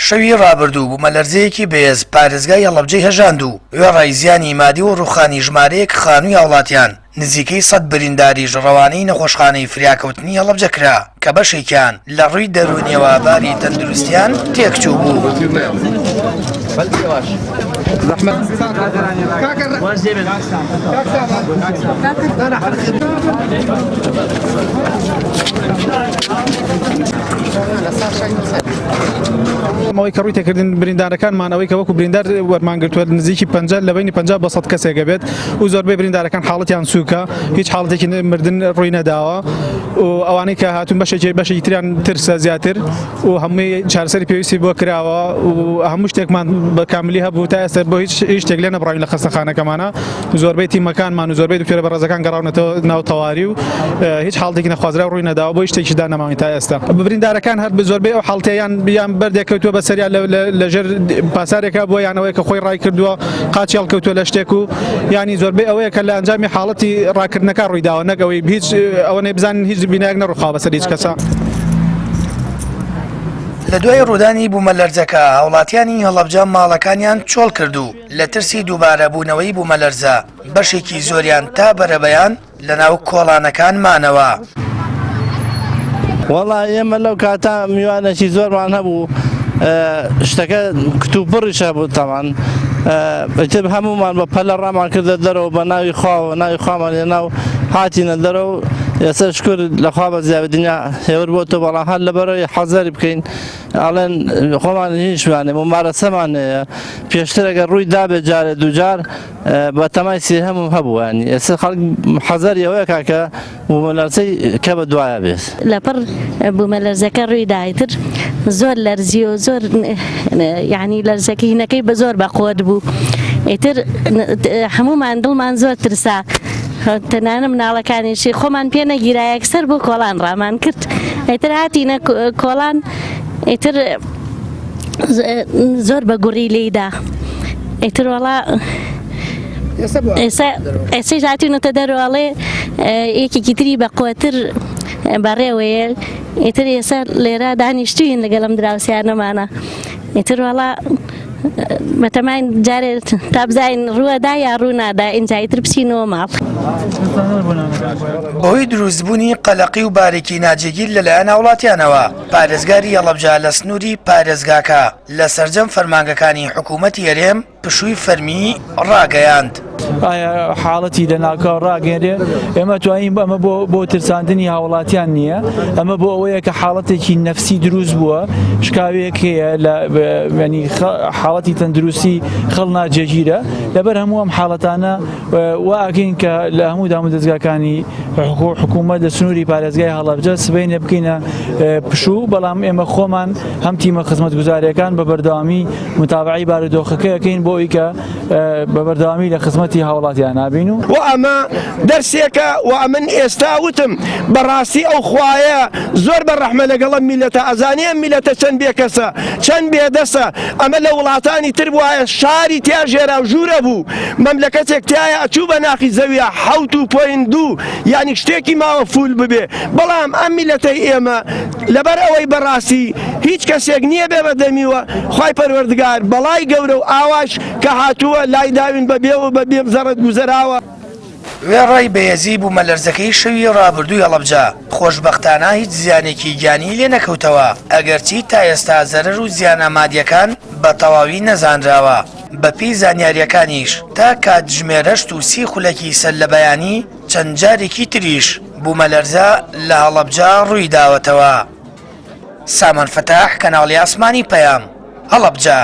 شەوی ڕابردوو بوومەلەرزەیەکی بەهێز پارێزگای هەڵەبجەی هەژاند و وێڕای زیانی مادی و ڕووخانی ژمارەیەک خانووی هاوڵاتیان نزیکەی 100 برینداریش ڕەوانەی نەخۆشخانەی فریاکەوتنی هەڵەبجە کرا کە بەشێکیان لە ڕووی دەرونیەوە باری تەندروستیان تێکچوو بوو. ئەوەی کە ڕووی تێکردن بریندارەکانمانەوەی کە وەکو بریندار وەرمانگرتووە نزیکی 50 لە بینی 50 بە 100 کەسێکە بێت و زۆربەی بریندارەکان حاڵەتیان سووکە هیچ حاڵەتێکی مردن ڕووی نەداوە و ئەوانەی کە هاتوون بەشێکی تریان ترسە زیاتر و هەمووی چارەسەری پێویستی بۆ کراوە و هەموو شتێکمان بە کاملی هەبوو تا ئێستا بۆ هیچ شتێک لێ نەبڕاوین لە خەستەخانەکەمانە زۆربەی تیمەکانمان و زۆربەی دکتۆرە بەڕێزەکان گەڕاونەتەوە ناو تەواوی و هیچ حاڵەتێکی نەخوازرا ڕووی نەداوە بۆ هیچ شتێکی دانەماوین تا ئێستا. بریندارەکان هەر زۆربەی ئەو حاڵەتیان بیان بەردێکەوتووە بەسەریان لەژێر پاسارێکە بۆ یانەوەی کە خۆی ڕای کردووە قاچی هەڵکەوتووە لە شتێک و ینی زۆربەی ئەوەیە کە لە ئەنجامی حاڵەتی ڕاکردنەکە ڕوویداوە نەگەوەی هیچ ئەوە نەبزانن هیچ بینایەک نەڕووخا بەسەر هیچ کەسە. لە دوای ڕوودانی بوومەلەرزەکە هاوڵاتیانی هەڵەبجە ماڵەکانیان چۆڵ کردو لە ترسی دووبارە بوونەوەی بوومەلەرزە بەشێکی زۆریان تا بەرەبەیان لە ناو کۆڵانەکان مانەوە. وەڵا ئێمە لەو کاتە میوانێکی زۆرمان هەبوو شتەکە کتوپڕیشە بوو تەمان ئیتر هەمومان بە پەلە ڕامان کردە دەرەوە بە ناوی خواوە ناوی خوامان لێ ناو هاتینە دەرەوە ئێستا شکر لەخوا بە زیاوی دنیا هێور بۆتە بەڵام هەر لەبەرەوەی حەزەری بکەین ئەڵێن خۆمان هیچوانێ ممارەسەمان هەیە پێشتر ئەگەر ڕووی دابێت جارێ دووجار بە تەمای سێهەمم هەبووانی ئێستا خەڵک حەزەری ئەوەیە کاکە بوومەلەرزەی کە بە دوایە بێت. لەپڕ بوومەلەرزەکە ڕووی دایتر زۆر لەرزی و زۆر یعنی لەرزەکە هینەکەی بە زۆر بەقوت بوو ئیتر هەموومان دڵمان زۆر ترسا تەنانە مناڵەکانیشی خۆمان پێ نەگیرایە یەکسەر بۆ کۆڵان ڕامان کرد ئیتر هاتینە کۆڵان ئیتر زۆر بە گوڕی لێیدا ئیتر وەڵا ئێستا هاتوونەتە دەرەوەڵێ یەکێکی تری بەقوتر بەڕێوەیە ئیتر ئێستا لێرە دانیشتوین لەگەڵم دراوسیانەمانە ئیتر وەڵا بەتەماین جارێت تا بزین ڕووەدا یا ڕوونادا ئینجایتر بچینەوە ماڵ. بەهۆی دروستبوونی قەلەقی و بارێکی ناجێگیر لەلایەن هاوڵاتیانەوە پارێزگاری هەڵەبجە لە سنووری پارێزگاکە لە سەرجەم فەرمانگەکانی حکوومەتی هەرێم پشووی فەرمی ڕاگەیاند. ئایا حاڵەتی لەناکاو ڕاگەێنێ ئێمە توانین ئەمە بۆ ترساندنی هاوڵاتیان نییە ئەمە بۆ ئەوەیە کە حاڵەتێکی نەفسی دروست بووە شکاوەیەک هەیە لە حاڵەتی تەندروستی خەڵ ناجێگیرە لەبەر هەموو ئەم حاڵەتانە واگەین کە لە هەموو دام و دەستگاکانی حکوومەت لە سنووری پارێزگای هەڵەبجە سبەینە بکەینە پشوو بەڵام ئێمە خۆمان هەم تیمە خزمەتگوزاریەکان بە بەردەوامی متابعی بارودۆخەکەیەکەین بۆ ئەوەی کە بە بەردەوامی لە خزمەتی هاوڵاتیان نابین و ئەمە دەرسێکە و من ئێستا وتم بەڕاستی ئەو خوایە زۆر بەڕەحمە لەگەڵە میلەتە ئەزانێ میلەتە چەند بێکەسە چەند بێدەسە ئەمە لە وڵاتانی تر وایە شاری تیا ژێرا و ژوورە بوو مەملەکەتێک تایە ئەچوو بە ناخی زەویە 7.2 یعنی شتێکی ماوە فول ببێ بەڵام ئەم میلەتەی ئێمە لەبەر ئەوەی بەڕاستی هیچ کەسێک نییە بێ بەدەمیوە خوای پەروەردگار بەڵای گەورە و ئاواش کە هاتووە لای داوین بەبێ و بەبێ بزەڕت گوزەراوە. وێڕای بەهێزی بوومەلەرزەکەی شەوی ڕابردووی هەڵەبجە خۆشبەختانە هیچ زیانێکی گیانی لێ نەکەوتەوە ئەگەرچی تا ئێستا زەرەر و زیانە مادیەکان بە تەواوی نەزانراوە بەپێی زانیاریەکانیش تا کاتژمێرە و سی خولەکی سەر لە بەیانی چەند جارێکی تریش بوومەلەرزە لە هەڵەبجە ڕووی داوەتەوە. سامان فەتاح کەناڵی ئاسمانی پەیام هەڵەبجە.